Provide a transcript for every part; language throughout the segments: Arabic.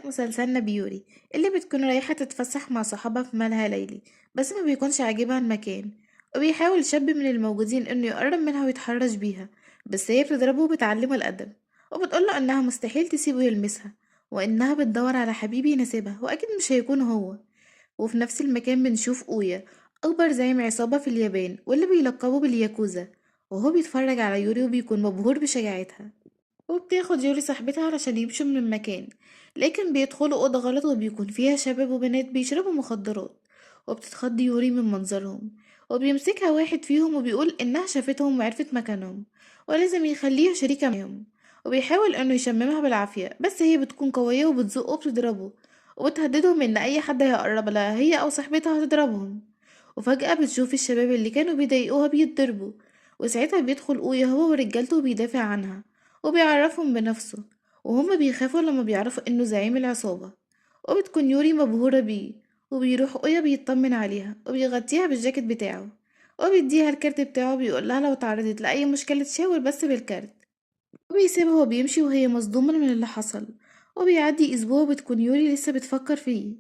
هنبدأ مسلسلنا بيوري اللي بتكون رايحة تتفسح مع صحابها في ملهى ليلي، بس ما بيكونش عاجبها المكان. وبيحاول شاب من الموجودين انه يقرب منها ويتحرش بيها، بس هي بتضربه وبتعلمه الأدب، وبتقوله انها مستحيل تسيبه يلمسها، وانها بتدور على حبيب يناسبها واكيد مش هيكون هو. وفي نفس المكان بنشوف أويا، أكبر زعيم عصابة في اليابان واللي بيلقبوا بالياكوزا، وهو بيتفرج على يوري وبيكون مبهور بشجاعتها. وبتاخد يوري صاحبتها علشان يمشوا من المكان، لكن بيدخلوا أوضة غلط وبيكون فيها شباب وبنات بيشربوا مخدرات، وبتتخض يوري من منظرهم، وبيمسكها واحد فيهم وبيقول إنها شافتهم وعرفت مكانهم ولازم يخليها شريكة معاهم. وبيحاول إنه يشممها بالعافية، بس هي بتكون قوية وبتزقه وبتضربه، وبتهددهم إن أي حد هيقرب لها هي أو صاحبتها هتضربهم. وفجأة بتشوف الشباب اللي كانوا بيضايقوها بيتضربوا، وساعتها بيدخل أويا هو ورجالته وبيدافع عنها وبيعرفهم بنفسه، وهما بيخافوا لما بيعرفوا انه زعيم العصابة. وبتكون يوري مبهورة بيه، وبيروح اويا بيطمن عليها وبيغطيها بالجاكيت بتاعه، وبيديها الكارت بتاعه بيقولها لو تعرضت لأي مشكلة تشاور بس بالكارت. وبيسيبها وبيمشي وهي مصدومة من اللي حصل. وبيعدي أسبوع وبتكون يوري لسه بتفكر فيه،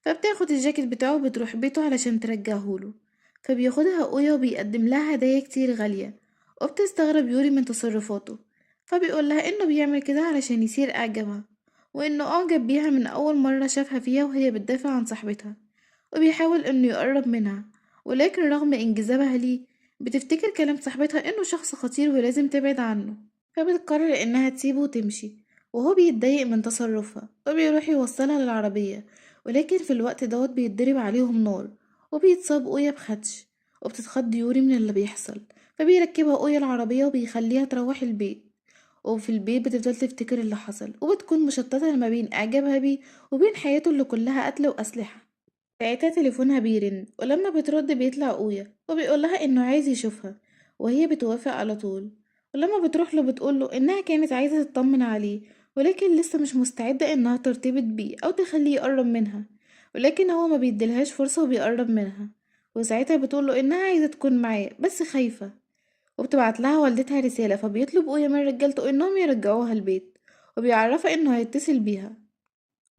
فبتاخد الجاكيت بتاعه وبتروح بيته علشان ترجعهوله. فبياخدها أويا وبيقدم لها هدايا كتير غالية، وبتستغرب يوري من تصرفاته، فبيقولها إنه بيعمل كده علشان يثير إعجابها، وإنه أعجب بيها من أول مرة شافها فيها وهي بتدافع عن صاحبتها. وبيحاول إنه يقرب منها، ولكن رغم انجذابها ليه بتفتكر كلام صاحبتها إنه شخص خطير ولازم تبعد عنه، فبتقرر إنها تسيبه وتمشي. وهو بيتضايق من تصرفها وبيروح يوصلها للعربية، ولكن في الوقت دوت بيتضرب عليهم نار، وبيتصاب أويا بخدش. وبتتخض يوري من اللي بيحصل، فبيركبها أويا العربية وبيخليها تروح البيت. وفي البيت بتفضل تفتكر اللي حصل وبتكون مشتتة ما بين إعجابها بيه وبين حياته اللي كلها قتل وأسلحة. ساعتها تليفونها بيرن، ولما بترد بيطلع أويا وبيقولها إنه عايز يشوفها، وهي بتوافق على طول. ولما بتروح له بتقوله إنها كانت عايزة تطمن عليه، ولكن لسه مش مستعدة إنها ترتبط بيه أو تخليه يقرب منها، ولكن هو ما بيديلهاش فرصة وبيقرب منها. وساعتها بتقوله إنها عايزة تكون معاه بس خايفة، وبتبعت لها والدتها رسالة، فبيطلب أويا من رجالته إنهم يرجعوها البيت، وبيعرفها إنه هيتصل بيها.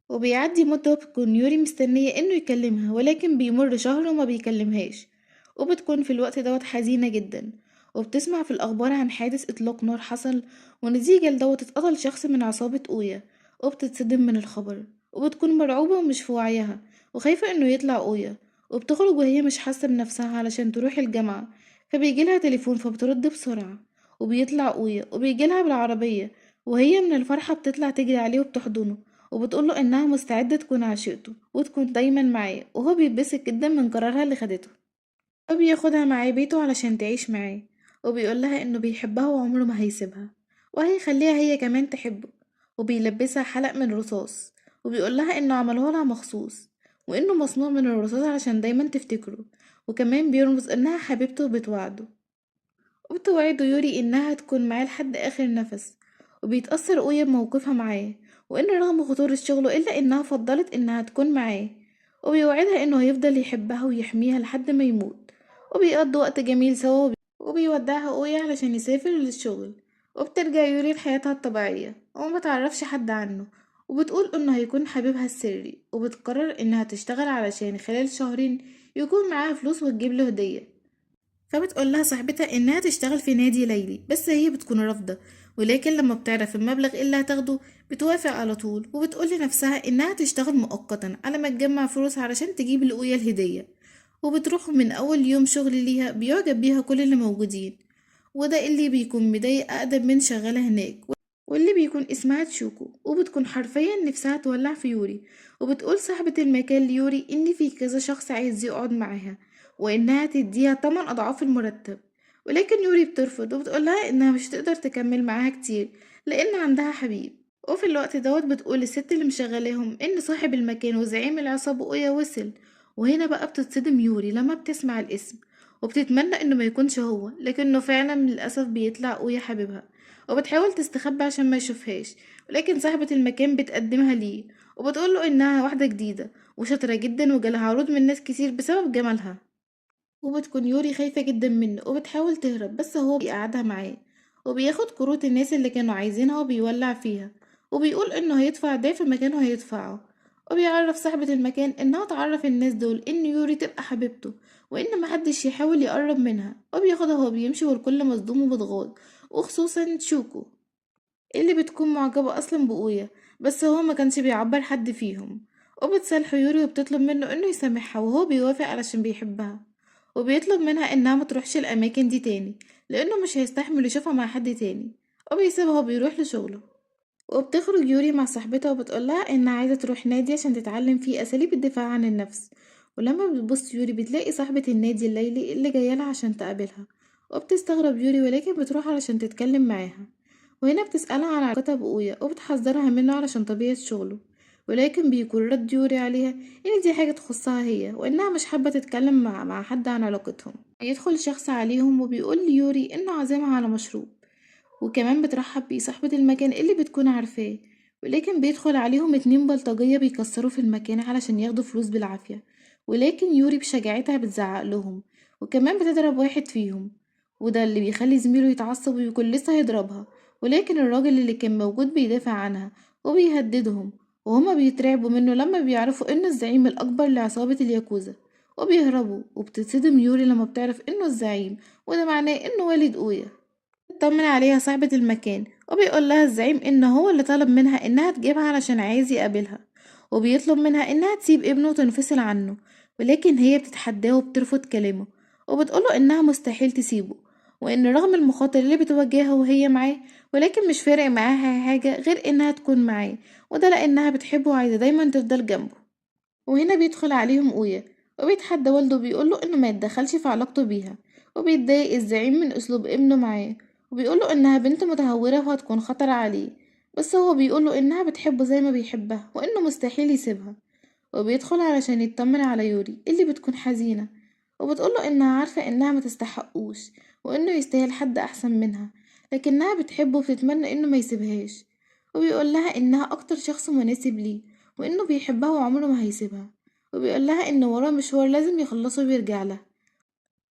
وبيعدي مدة وبتكون يوري مستنية انه يكلمها، ولكن بيمر شهر وما بيكلمهاش. وبتكون في الوقت دوت حزينة جدا، وبتسمع في الأخبار عن حادث إطلاق نار حصل، ونتيجة لدوت اتقتل شخص من عصابة أويا. وبتتصدم من الخبر، وبتكون مرعوبة ومش في وعيها وخايفة انه يطلع أويا. وبتخرج وهي مش حاسة بنفسها علشان تروح الجامعة، فبيجيلها تليفون فبترد بسرعة، وبيطلع أويا وبيجيلها بالعربية، وهي من الفرحة بتطلع تجري عليه وبتحضنه، وبتقوله إنها مستعدة تكون عشيقته وتكون دايما معاه، وهو بيتبسط جدا من قرارها اللي خدته. وبياخدها معاه بيته علشان تعيش معاه، وبيقولها إنه بيحبها وعمره ما هيسيبها، وهيخليها هي كمان تحبه. وبيلبسها حلق من رصاص، وبيقولها إنه عملهولها مخصوص، وإنه مصنوع من الرصاص علشان دايما تفتكره، وكمان بيرمز إنها حبيبته وبتوعده. وبتوعد يوري إنها تكون معاه لحد آخر نفس. وبيتأثر أويا بموقفها معاه، وإن رغم خطورة شغله إلا إنها فضلت إنها تكون معاه. وبيوعدها إنه هيفضل يحبها ويحميها لحد ما يموت. وبيقضوا وقت جميل سوا، وبيودعها أويا علشان يسافر للشغل. وبترجع يوري لحياتها الطبيعية وما تعرفش حد عنه، وبتقول إنه هيكون حبيبها السري، وبتقرر إنها تشتغل علشان خلال شهرين يكون معاها فلوس وتجيب له هدية. فبتقول لها صاحبتها انها تشتغل في نادي ليلي، بس هي بتكون رافضة، ولكن لما بتعرف المبلغ اللي هتاخده بتوافق على طول. وبتقول لنفسها انها تشتغل مؤقتا على ما تجمع فلوس علشان تجيب لأويا الهدية. وبتروح من اول يوم شغل ليها بيعجب بيها كل اللي موجودين، وده اللي بيكون مضايق اقدم من شغالة هناك، واللي بيكون اسمها تشوكو. وبتكون حرفيا نفسها تولع في يوري، وبتقول صاحبة المكان ليوري ان في كذا شخص عايز يقعد معاها، وإنها تديها 8 أضعاف المرتب. ولكن يوري بترفض وبتقولها إنها مش هتقدر تكمل معاها كتير لأن عندها حبيب. وفي الوقت دوت بتقول الست اللي مشغلاهم إن صاحب المكان وزعيم العصابة أويا وصل. وهنا بقى بتتصدم يوري لما بتسمع الاسم، وبتتمنى إنه ما يكونش هو، لكنه فعلا للأسف بيطلع أويا حبيبها. وبتحاول تستخبى عشان ما يشوفهاش، ولكن صاحبة المكان بتقدمها ليه، وبتقوله إنها واحدة جديدة وشاطرة جدا وجالها عروض من ناس كتير بسبب جمالها. وبتكون يوري خايفة جدا منه وبتحاول تهرب، بس هو بيقعدها معاه وبياخد كروت الناس اللي كانوا عايزينها وبيولع فيها. وبيقول إنه هيدفع ضعف مكانه هيدفعه. وبيعرف صاحبة المكان إنها تعرف الناس دول إن يوري تبقى حبيبته، وإن محدش يحاول يقرب منها. وبياخدها وهو بيمشي والكل مصدوم ومتغاظ، وخصوصا تشوكو اللي بتكون معجبة أصلا بأويا، بس هو ما كانش بيعبر حد فيهم. وبتصالحه يوري وبتطلب منه إنه يسامحها، وهو بيوافق علشان بيحبها. وبيطلب منها إنها ما تروحش الأماكن دي تاني، لأنه مش هيستحمل يشوفها مع حد تاني. وبيسيبها وبيروح لشغله. وبتخرج يوري مع صاحبتها وبتقولها إنها عايزة تروح نادي عشان تتعلم فيه أساليب الدفاع عن النفس. ولما بتبص يوري بتلاقي صاحبة النادي الليلي اللي جايلها عشان تقابلها. وبتستغرب يوري ولكن بتروح علشان تتكلم معاها. وهنا بتسألها عن علاقتها بأويا وبتحذرها منه علشان طبيعة شغله. ولكن بيكون رد يوري عليها إن دي حاجة تخصها هي، وإنها مش حابة تتكلم مع حد عن علاقتهم. بيدخل شخص عليهم وبيقول ليوري إنه عازمها على مشروب، وكمان بترحب بيه صاحبة المكان اللي بتكون عارفاه. ولكن بيدخل عليهم 2 بلطجية بيكسروا في المكان علشان ياخدوا فلوس بالعافية. ولكن يوري بشجاعتها بتزعق لهم، وكمان بتضرب واحد فيهم، وده اللي بيخلي زميله يتعصب ويكون لسه هيضربها. ولكن الراجل اللي كان موجود بيدافع عنها وبيهددهم، وهما بيترعبوا منه لما بيعرفوا انه الزعيم الأكبر لعصابة الياكوزا. وبيهربوا، وبتتصدم يوري لما بتعرف انه الزعيم، وده معناه انه والد أويا. بتطمن عليها صاحبة المكان، وبيقول لها الزعيم ان هو اللي طلب منها انها تجيبها علشان عايز يقابلها. وبيطلب منها انها تسيب ابنه وتنفصل عنه، ولكن هي بتتحداه وبترفض كلامه. وبتقوله انها مستحيل تسيبه، وان رغم المخاطر اللي بتواجهها وهي معاه، ولكن مش فارق معاها حاجة غير انها تكون معاه، وده لانها بتحبه وعايزة دايما تفضل جنبه. وهنا بيدخل عليهم أويا، وبيتحدى والده وبيقوله إنه ما يتدخلش في علاقته بيها. وبيتضايق الزعيم من أسلوب ابنه معاه، وبيقوله إنها بنت متهورة وهتكون خطر عليه. بس هو بيقوله إنها بتحبه زي ما بيحبها وإنه مستحيل يسيبها. وبيدخل علشان يطمن على يوري اللي بتكون حزينة، وبتقوله إنها عارفة إنها ما تستحقوش، وإنه يستاهل حد أحسن منها، لكنها بتحبه وبتتمنى إنه ما يسيبهاش. وبيقولها إنها أكتر شخص مناسب ليه، وإنه بيحبها وعمره ما هيسيبها. وبيقولها إن وراه مشوار لازم يخلصه ويرجع لها.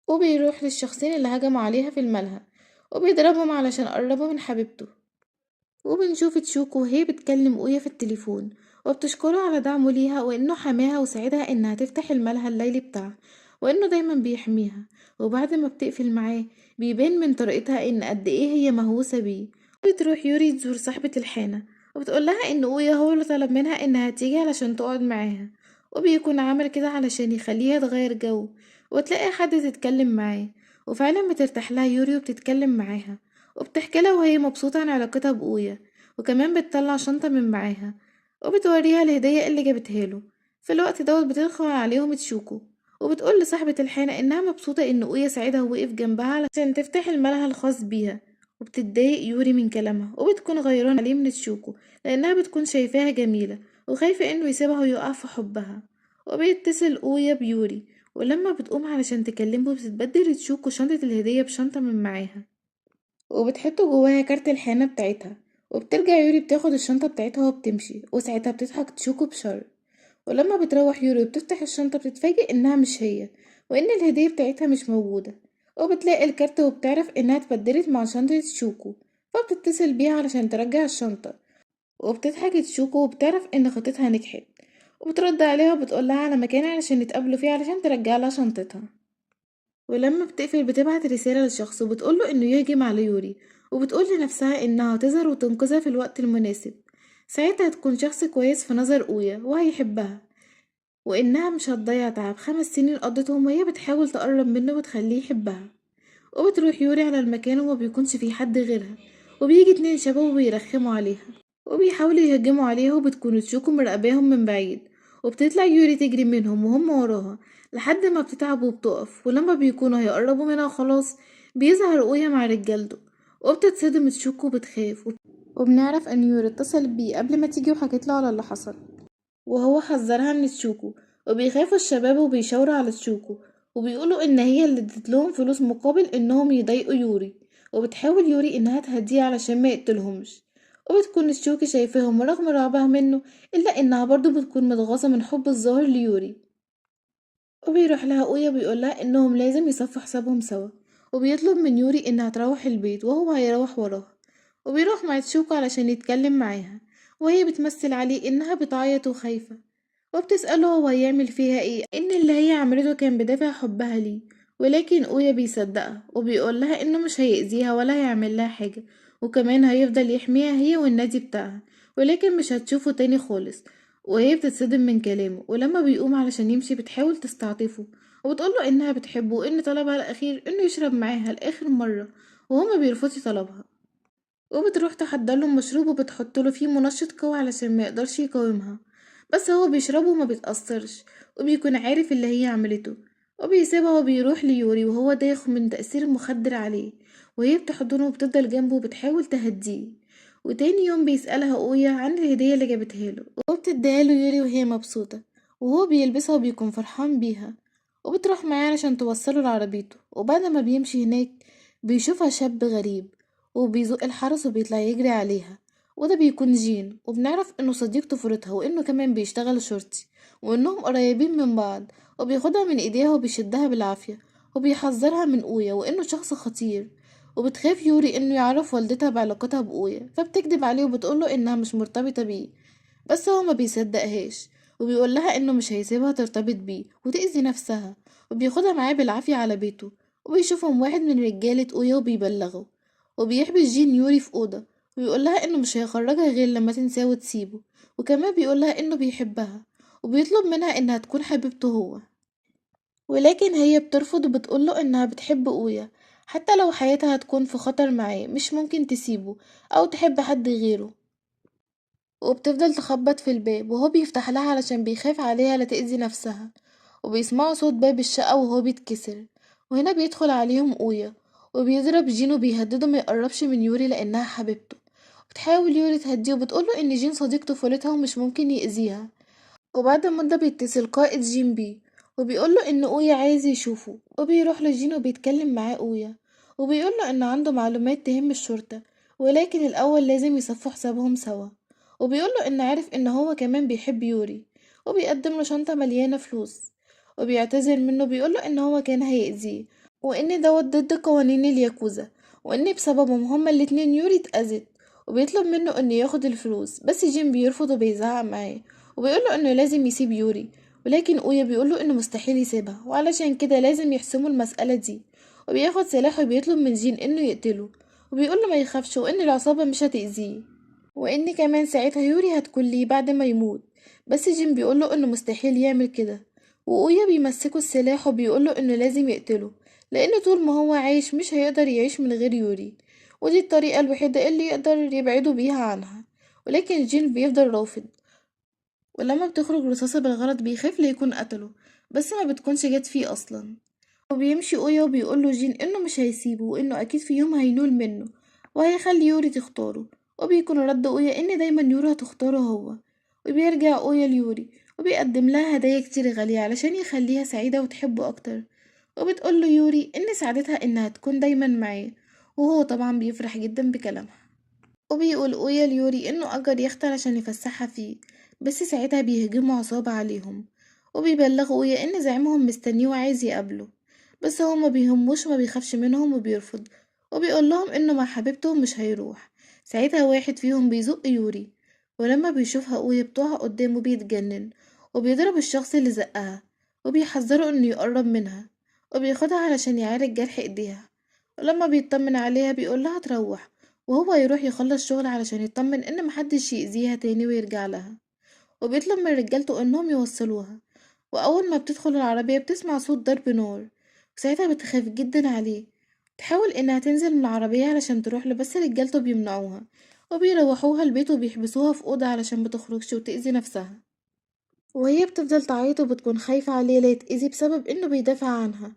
وبيروح للشخصين اللي هجموا عليها في الملهى، وبيضربهم علشان قربوا من حبيبته. وبنشوف تشوكو وهي بتكلم أويا في التليفون، وبتشكره على دعمه ليها وإنه حماها وساعدها إنها تفتح الملهى الليلي بتاعها، وإنه دايما بيحميها. وبعد ما بتقفل معاه بيبان من طريقتها إن قد إيه هي مهووسة بيه. بتروح يوري تزور صاحبة الحانة، وبتقولها إن أويا هو اللي طلب منها إنها تيجي علشان تقعد معاها، وبيكون عامل كده علشان يخليها تغير جو وتلاقي حد تتكلم معاه. وفعلا بترتاح لها يوري وبتتكلم معاها، وبتحكي لها وهي مبسوطة عن علاقتها بأويا. وكمان بتطلع شنطة من معاها وبتوريها الهدية اللي جابتها له. في الوقت دوت بتدخل عليهم تشوكو، وبتقول لصاحبة الحانة إنها مبسوطة إن أويا ساعدها ووقف جنبها علشان تفتح الملهى الخاص بيها. وبتتضايق يوري من كلامها وبتكون غيران عليه من تشوكو، لأنها بتكون شايفاها جميلة وخايفة إنه يسيبها ويقع في حبها. وبيتصل أويا بيوري، ولما بتقوم علشان تكلمه بتتبدل تشوكو شنطة الهدية بشنطة من معاها، وبتحط جواها كارت الحانة بتاعتها. وبترجع يوري بتاخد الشنطة بتاعتها وبتمشي، وساعتها بتضحك تشوكو بشر. ولما بتروح يوري وبتفتح الشنطة بتتفاجئ انها مش هي، وان الهدية بتاعتها مش موجودة. وبتلاقي الكارت وبتعرف انها اتبدلت مع شنطة شوكو، فبتتصل بيها علشان ترجع الشنطة. وبتضحك تشوكو وبتعرف ان خطتها نجحت، وبترد عليها وبتقولها على مكان علشان يتقابلوا فيه علشان ترجع لها شنطتها. ولما بتقفل بتبعت رسالة للشخص وبتقوله انه يهجم على يوري، وبتقول لنفسها انها هتظهر وتنقذها في الوقت المناسب. ساعتها هتكون شخص كويس في نظر أويا وهيحبها، وانها مش هتضيع تعب 5 سنين قضتهم وهي بتحاول تقرب منه وتخليه يحبها. وبتروح يوري على المكان وما بيكونش فيه حد غيرها، وبيجي 2 شباب وبيرخموا عليها وبيحاولوا يهجموا عليها، وبتكون تشوكو مراقباهم من بعيد. وبتطلع يوري تجري منهم وهم وراها لحد ما بتتعب وبتقف. ولما بيكونوا هيقربوا منها خلاص بيظهر أويا مع رجالته، وبتتصدم تشوكو وبتخاف. وبنعرف ان يوري اتصلت بيه قبل ما تيجي وحكت له على اللي حصل، وهو حذرها من تشوكو. وبيخافوا الشباب وبيشاوروا على تشوكو، وبيقولوا ان هي اللي ادت لهم فلوس مقابل انهم يضايقوا يوري. وبتحاول يوري انها تهديه علشان ما يقتلهمش. وبتكون تشوكي شايفاهم رغم رعبها منه، الا انها برضو بتكون متغاظة من حب الظاهر ليوري. وبيروح لها أويا بيقولها انهم لازم يصفوا حسابهم سوا، وبيطلب من يوري انها تروح البيت وهو هيروح وراها. وبيروح مع تشوكو علشان يتكلم معاها، وهي بتمثل عليه إنها بتعيط وخايفة، وبتسأله هو هيعمل فيها ايه، إن اللي هي عملته كان بدافع حبها ليه. ولكن أويا بيصدقها وبيقولها إنه مش هيأذيها ولا هيعمل لها حاجة، وكمان هيفضل يحميها هي والنادي بتاعها، ولكن مش هتشوفه تاني خالص. وهي بتتصدم من كلامه، ولما بيقوم علشان يمشي بتحاول تستعطفه وبتقوله إنها بتحبه وإن طلبها الأخير إنه يشرب معاها لآخر مرة، وهو ما بيرفضش طلبها. وبتروح تحضرله مشروب وبتحطله فيه منشط قوي علشان ما يقدرش يقاومها، بس هو بيشربه وما بيتأثرش، وبيكون عارف اللي هي عملته، وبيسيبها وبيروح ليوري وهو دايخ من تأثير المخدر عليه. وهي بتحضنه وبتفضل جنبه وبتحاول تهديه. وتاني يوم بيسألها أويا عن الهدية اللي جابتها له، وبتديها له يوري وهي مبسوطة، وهو بيلبسها وبيكون فرحان بيها. وبتروح معاه علشان توصله لعربيته، وبعد ما بيمشي هناك بيشوفها شاب غريب وبيزق الحرس وبيطلع يجري عليها، وده بيكون جين، وبنعرف انه صديق طفولتها وانه كمان بيشتغل شرطي، وانهم قريبين من بعض. وبياخدها من ايديها وبيشدها بالعافية، وبيحذرها من اويا وانه شخص خطير. وبتخاف يوري انه يعرف والدتها بعلاقتها بأويا، فبتكدب عليه وبتقوله انها مش مرتبطة بيه، بس هو ما بيصدقهاش، وبيقولها انه مش هيسيبها ترتبط بيه وتأذي نفسها. وبياخدها معاه بالعافية على بيته، وبيشوفهم واحد من رجالة أويا وبيبلغه، وبيحبس جين يوري في أوضة، وبيقولها إنه مش هيخرجها غير لما تنساه وتسيبه. وكمان بيقولها إنه بيحبها، وبيطلب منها إنها تكون حبيبته هو، ولكن هي بترفض وبتقوله إنها بتحب أويا، حتى لو حياتها هتكون في خطر معاه مش ممكن تسيبه أو تحب حد غيره. وبتفضل تخبط في الباب وهو بيفتح لها علشان بيخاف عليها لا تأذي نفسها. وبيسمعوا صوت باب الشقة وهو بيتكسر، وهنا بيدخل عليهم أويا وبيضرب جين وبيهدده ما يقربش من يوري لأنها حبيبته. بتحاول يوري تهديه وبتقوله إن جين صديق طفولتها ومش ممكن يأذيها. وبعد مدة بيتصل قائد جين بيه وبيقوله إن أويا عايز يشوفه، وبيروح لجين وبيتكلم معاه أويا، وبيقوله إن عنده معلومات تهم الشرطة، ولكن الأول لازم يصفوا حسابهم سوا. وبيقوله إن عارف إن هو كمان بيحب يوري، وبيقدم له شنطة مليانة فلوس، وبيعتذر منه بيقوله إن هو كان هيأذيه، وإن دوت ضد قوانين الياكوزا، وإن بسببهم هما الاتنين يوري اتأذت. وبيطلب منه إنه ياخد الفلوس، بس جين بيرفض وبيزعق معاه وبيقوله إنه لازم يسيب يوري. ولكن أويا بيقوله إنه مستحيل يسيبها، وعلشان كده لازم يحسموا المسألة دي. وبياخد سلاح وبيطلب من جين إنه يقتله، وبيقوله ما يخافش وإن العصابة مش هتأذيه، وإن كمان ساعتها يوري هتكون ليه بعد ما يموت. بس جين بيقوله إنه مستحيل يعمل كده، وأويا بيمسكه السلاح وبيقوله إنه لازم يقتله، لأن طول ما هو عايش مش هيقدر يعيش من غير يوري، ودي الطريقة الوحيدة اللي يقدر يبعده بيها عنها. ولكن جين بيفضل رافض، ولما بتخرج رصاصة بالغلط بيخاف ليكون قتله، بس ما بتكونش جت فيه أصلا. وبيمشي أويا وبيقوله جين إنه مش هيسيبه وإنه أكيد في يوم هينول منه وهيخلي يوري تختاره. وبيكون رد أويا إن دايما يوري هتختاره هو. وبيرجع أويا ليوري وبيقدم لها هدايا كتير غالية علشان يخليها سعيدة وتحبه أكتر. وبتقوله يوري إن سعادتها إنها تكون دايما معاه، وهو طبعا بيفرح جدا بكلامها. وبيقول أويا ليوري إنه أجر يخت علشان يفسحها فيه، بس ساعتها بيهجموا عصابة عليهم، وبيبلغوا أويا إن زعيمهم مستنيه وعايز يقابله، بس هو ما بيهموش وما بيخافش منهم وبيرفض، وبيقول لهم إنه مع حبيبته مش هيروح. ساعتها واحد فيهم بيزق يوري، ولما بيشوفها أويا بتقع قدامه بيتجنن، وبيضرب الشخص اللي زقها، وبيحذره إنه يقرب منها، وبياخدها علشان يعالج جرح ايديها. ولما بيطمن عليها بيقولها تروح، وهو يروح يخلص شغل علشان يطمن ان محدش يأذيها تاني ويرجع لها. وبيطلب من رجالته انهم يوصلوها، واول ما بتدخل العربية بتسمع صوت ضرب نار، وساعتها بتخاف جدا عليه. تحاول انها تنزل من العربية علشان تروح له، بس رجالته بيمنعوها وبيروحوها البيت وبيحبسوها في أوضة علشان متخرجش وتأذي نفسها. وهي بتفضل تعيط وبتكون خايفة عليه لا يتأذي بسبب انه بيدافع عنها،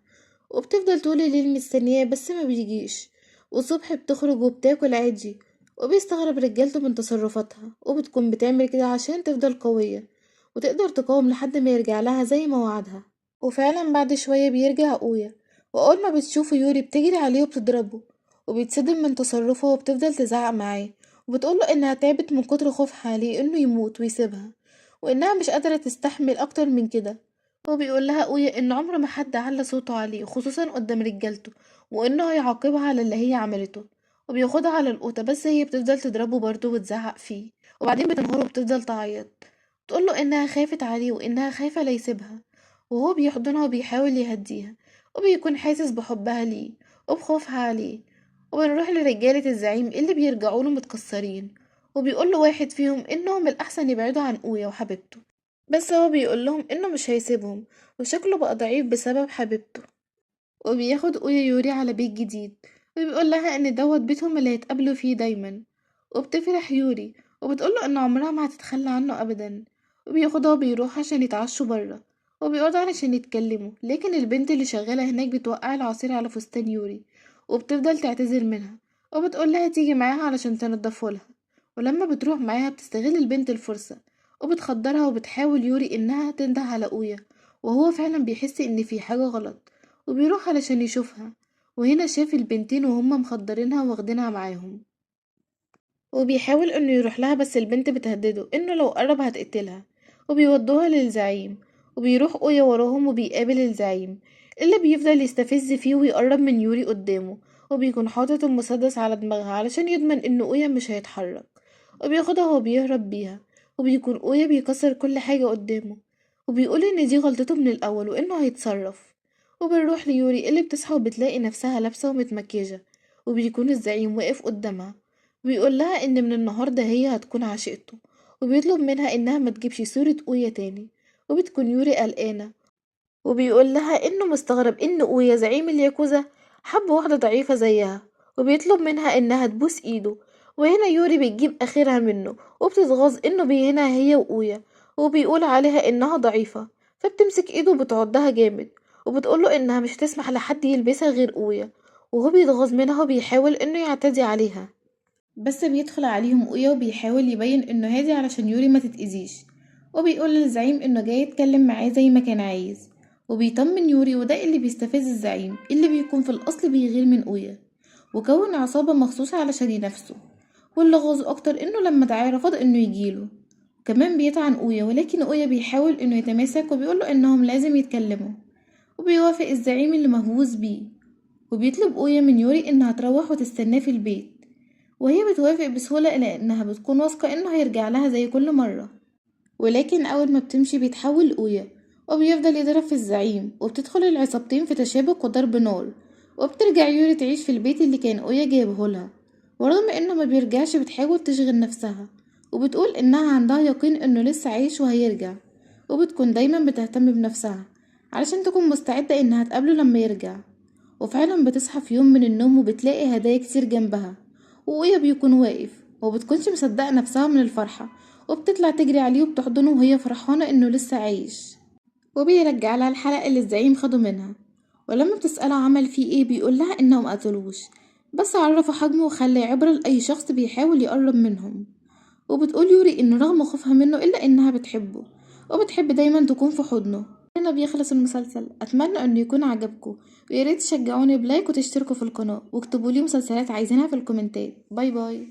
وبتفضل طول الليل مستنياه بس ما بيجيش. والصبح بتخرج وبتاكل عادي، وبيستغرب رجالته من تصرفاتها، وبتكون بتعمل كده عشان تفضل قوية وتقدر تقاوم لحد ما يرجع لها زي ما وعدها. وفعلا بعد شوية بيرجع أويا، وأول ما بتشوفه يوري بتجري عليه وبتضربه، وبيتصدم من تصرفه وبتفضل تزعق معاه، وبتقوله إنها تعبت من كتر خوفها عليه إنه يموت ويسيبها، وإنها مش قادرة تستحمل أكتر من كده. وبيقول لها أويا إن عمر ما حد على صوته عليه خصوصا قدام رجالته، وإنه هيعاقبها على اللي هي عملته، وبياخدها على القوطة بس هي بتفضل تضربه برضه وتزعق فيه. وبعدين بتنهار وبتفضل تعيط، تقوله إنها خافت عليه وإنها خايفة لا يسيبها، وهو بيحضنها وبيحاول يهديها، وبيكون حاسس بحبها ليه وبخوفها عليه. وبنروح لرجالة الزعيم اللي بيرجعوله متكسرين، وبيقوله واحد فيهم إنهم الأحسن يبعدوا عن أويا وحبيبته، بس هو بيقولهم إنه مش هيسيبهم وشكله بقى ضعيف بسبب حبيبته. وبياخد أويا يوري على بيت جديد، وبيقول لها إن دوت بيتهم اللي هيتقابلوا فيه دايما، وبتفرح يوري وبتقوله إن عمرها ما هتتخلى عنه أبدا. وبياخدها وبيروح عشان يتعشوا برا، وبيقعدوا علشان يتكلموا، لكن البنت اللي شغالة هناك بتوقع العصير على فستان يوري، وبتفضل تعتذر منها، وبتقول لها تيجي معاها علشان تنضفه لها. ولما بتروح معاها بتستغل البنت الفرصة وبتخدرها، وبتحاول يوري إنها تنده على أويا، وهو فعلا بيحس إن في حاجة غلط، وبيروح علشان يشوفها. وهنا شاف البنتين وهما مخدرينها واخدينها معاهم، وبيحاول انه يروح لها، بس البنت بتهدده انه لو قرب هتقتلها، وبيودوها للزعيم. وبيروح اويا وراهم وبيقابل الزعيم اللي بيفضل يستفز فيه ويقرب من يوري قدامه، وبيكون حاطط المسدس على دماغها علشان يضمن ان اويا مش هيتحرك، وبياخدها وبيهرب بيها. وبيكون اويا بيكسر كل حاجة قدامه، وبيقول ان دي غلطته من الاول وانه هيتصرف. وبنروح ليوري اللي بتصحى وبتلاقي نفسها لابسة ومتمكيجة، وبيكون الزعيم واقف قدامها وبيقول لها ان من النهارده هي هتكون عشيقته، وبيطلب منها انها ما تجيبش صورة اويا تاني. وبتكون يوري قلقانة، وبيقول لها انه مستغرب ان اويا زعيم الياكوزا حب واحدة ضعيفة زيها، وبيطلب منها انها تبوس ايده. وهنا يوري بتجيب اخرها منه وبتتغاظ انه بيهنا هي واويا، وبيقول عليها انها ضعيفة، فبتمسك ايده وبتعضها جامد، وبتقوله انها مش هتسمح لحد يلبسها غير اويا. وهو بيتغاظ منها وبيحاول انه يعتدي عليها، بس بيدخل عليهم اويا وبيحاول يبين انه هادي علشان يوري ما تتأذيش، وبيقول للزعيم انه جاي يتكلم معاه زي ما كان عايز، وبيطمن يوري. وده اللي بيستفز الزعيم اللي بيكون في الاصل بيغير من اويا، وكون عصابة مخصوصة علشان ينافسه. واللي غاظه اكتر انه لما دعاه رفض انه يجيله، كمان بيطعن اويا، ولكن اويا بيحاول انه يتماسك وبيقوله انهم لازم يتكلموا. وبيوافق الزعيم اللي مهووس بيه، وبيطلب اويا من يوري انها تروح وتستناه في البيت، وهي بتوافق بسهولة لأنها بتكون واثقة إنه هيرجع لها زي كل مرة. ولكن أول ما بتمشي بيتحول أويا وبيفضل يضرب في الزعيم، وبتدخل العصابتين في تشابك وضرب نار. وبترجع يوري تعيش في البيت اللي كان أويا جايبهولها، ورغم إنه ما بيرجعش بتحاول تشغل نفسها، وبتقول إنها عندها يقين إنه لسه عايش وهيرجع. وبتكون دايما بتهتم بنفسها علشان تكون مستعدة إنها تقابله لما يرجع. وفعلا بتصحى في يوم من النوم وبتلاقي هدايا كتير جنبها، وأويا بيكون واقف وبتكونش مصدقة نفسها من الفرحة، وبتطلع تجري عليه وبتحضنه وهي فرحانة انه لسه عايش. وبيرجع لها الحلقة اللي الزعيم خده منها، ولما بتسأله عمل فيه ايه بيقول لها انهم قتلوش، بس عرفوا حجمه وخلى عبرة لأي شخص بيحاول يقرب منهم. وبتقول يوري انه رغم خوفها منه الا انها بتحبه وبتحب دايما تكون في حضنه. هنا بيخلص المسلسل، اتمنى انه يكون عجبكم، وياريت تشجعوني بلايك وتشتركوا في القناة، واكتبوا لي مسلسلات عايزينها في الكومنتات. باي باي.